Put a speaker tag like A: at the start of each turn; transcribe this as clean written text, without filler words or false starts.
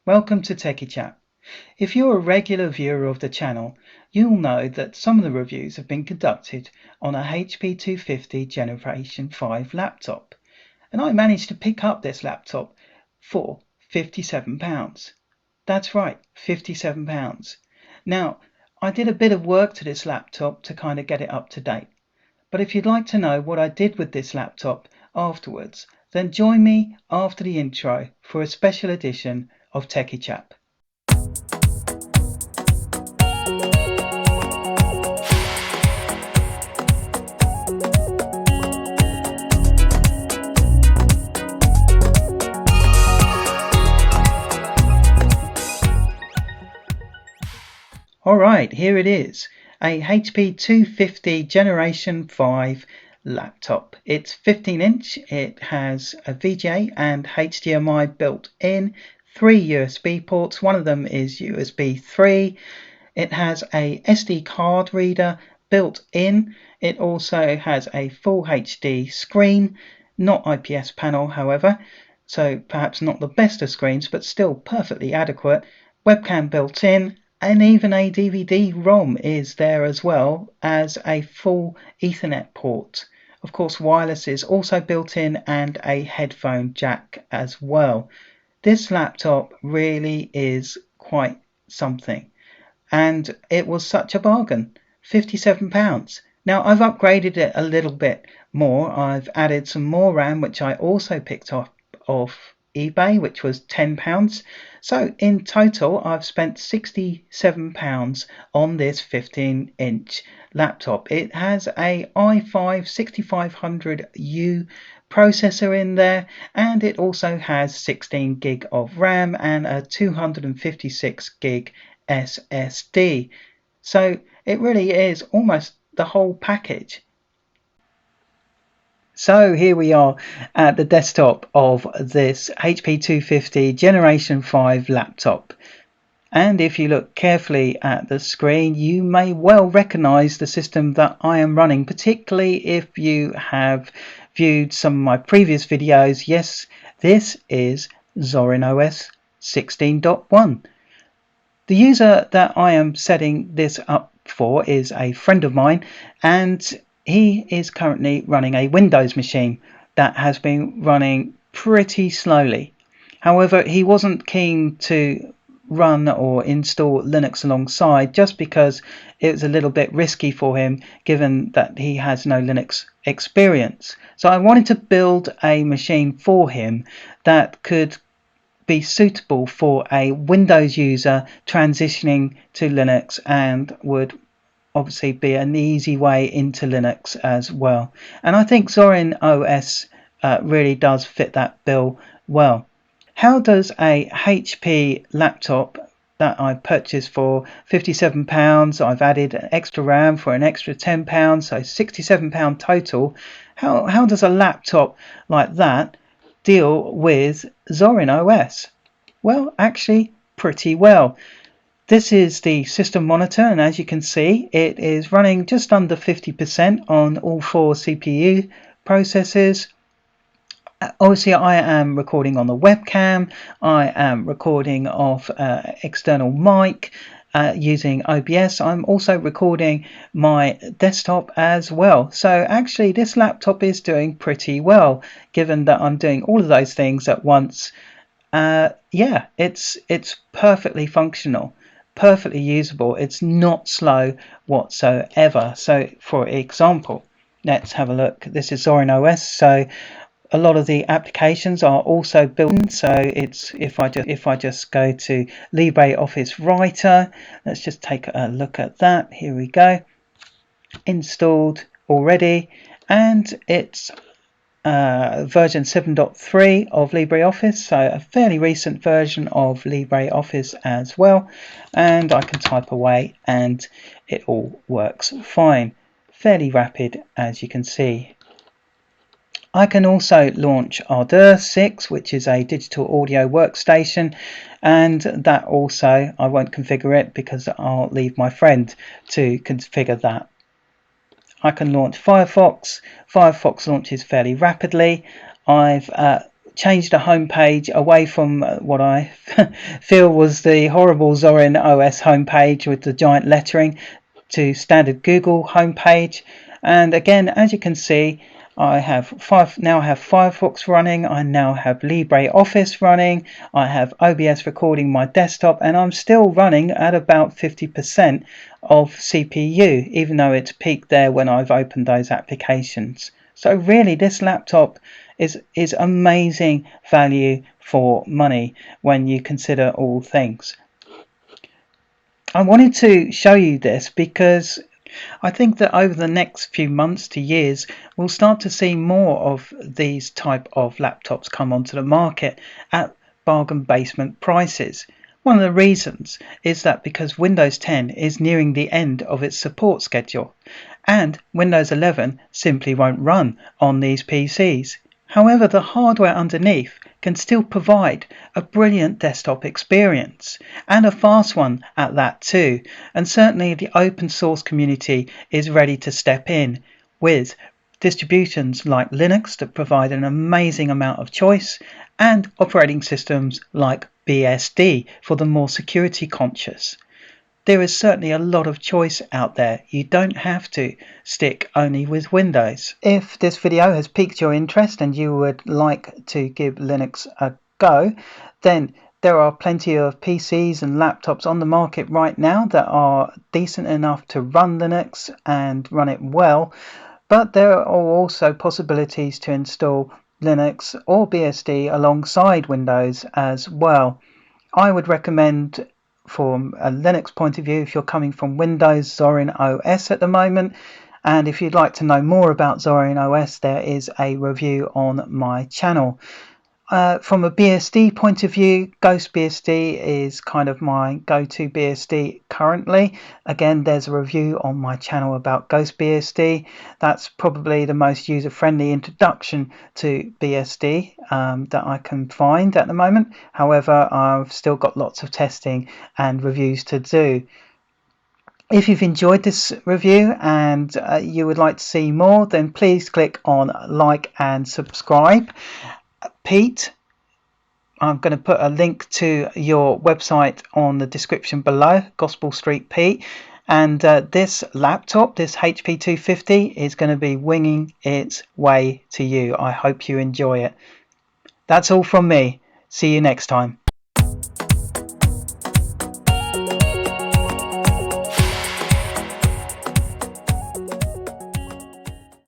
A: Welcome to Techiechap. If you're a regular viewer of the channel, you'll know that some of the reviews have been conducted on a HP 250 Generation 5 laptop, and I managed to pick up this laptop for £57. That's right, £57. Now, I did a bit of work to this laptop to kind of get it up to date, but if you'd like to know what I did with this laptop afterwards, then join me after the intro for a special edition of Techiechap. Alright, here it is, a HP 250 Generation 5 laptop. It's 15-inch, it has a VGA and HDMI built in, 3 USB ports, one of them is USB 3. It has a SD card reader built in. It also has a full HD screen, not IPS panel however, so perhaps not the best of screens, but still perfectly adequate. Webcam built in, and even a DVD-ROM is there as well as a full Ethernet port. Of course, wireless is also built in and a headphone jack as well. This laptop really is quite something, and it was such a bargain, £57. Now I've upgraded it a little bit more. I've added some more RAM, which I also picked up off eBay, which was £10. So in total I've spent £67 on this 15-inch laptop. It has a i5-6500U processor in there, and it also has 16 gig of RAM and a 256 gig SSD. So it really is almost the whole package. So here we are at the desktop of this HP 250 Generation 5 laptop. And if you look carefully at the screen, you may well recognize the system that I am running, particularly if you have viewed some of my previous videos. Yes, this is Zorin OS 16.1. The user that I am setting this up for is a friend of mine, and he is currently running a Windows machine that has been running pretty slowly. However, he wasn't keen to run or install Linux alongside, just because it was a little bit risky for him given that he has no Linux experience. So I wanted to build a machine for him that could be suitable for a Windows user transitioning to Linux, and would obviously be an easy way into Linux as well. And I think Zorin OS really does fit that bill well. How does a HP laptop that I purchased for £57, I've added an extra RAM for an extra £10, so £67 total, how does a laptop like that deal with Zorin OS? Well, actually pretty well. This is the system monitor, and as you can see, it is running just under 50% on all 4 CPU processors. Obviously I am recording on the webcam, I am recording off external mic using OBS. I'm also recording my desktop as well. So actually this laptop is doing pretty well, given that I'm doing all of those things at once. Yeah, it's perfectly functional, perfectly usable. It's not slow whatsoever. So for example, let's have a look. This is Zorin OS, so a lot of the applications are also built in. So it's if I just go to Libreoffice Writer, let's just take a look at that. Here we go, installed already, and it's version 7.3 of LibreOffice, so a fairly recent version of LibreOffice as well. And I can type away and it all works fine, fairly rapid as you can see. I can also launch Ardour 6, which is a digital audio workstation, and that also I won't configure it because I'll leave my friend to configure that. I can launch Firefox. Firefox launches fairly rapidly. I've changed the homepage away from what I feel was the horrible Zorin OS homepage with the giant lettering to standard Google homepage. And again, as you can see, I now have Firefox running, I now have Libreoffice running, I have OBS recording my desktop, and I'm still running at about 50% of CPU, even though it's peaked there when I've opened those applications. So really, this laptop is amazing value for money when you consider all things. I wanted to show you this because I think that over the next few months to years, we'll start to see more of these type of laptops come onto the market at bargain basement prices. One of the reasons is that because Windows 10 is nearing the end of its support schedule, and Windows 11 simply won't run on these PCs. However, the hardware underneath can still provide a brilliant desktop experience, and a fast one at that too, and certainly the open source community is ready to step in with distributions like Linux that provide an amazing amount of choice, and operating systems like BSD for the more security conscious. There is certainly a lot of choice out there. You don't have to stick only with Windows. If this video has piqued your interest and you would like to give Linux a go, then there are plenty of PCs and laptops on the market right now that are decent enough to run Linux and run it well, but there are also possibilities to install Linux or BSD alongside Windows as well. I would recommend, from a Linux point of view, if you're coming from Windows, Zorin OS at the moment. And if you'd like to know more about Zorin OS, there is a review on my channel. From a BSD point of view, Ghost BSD is kind of my go-to BSD currently. Again, there's a review on my channel about Ghost BSD. That's probably the most user-friendly introduction to BSD that I can find at the moment. However, I've still got lots of testing and reviews to do. If you've enjoyed this review and you would like to see more, then please click on like and subscribe. Pete, I'm going to put a link to your website on the description below, Gospel Street Pete. And this laptop, this HP 250, is going to be winging its way to you. I hope you enjoy it. That's all from me. See you next time.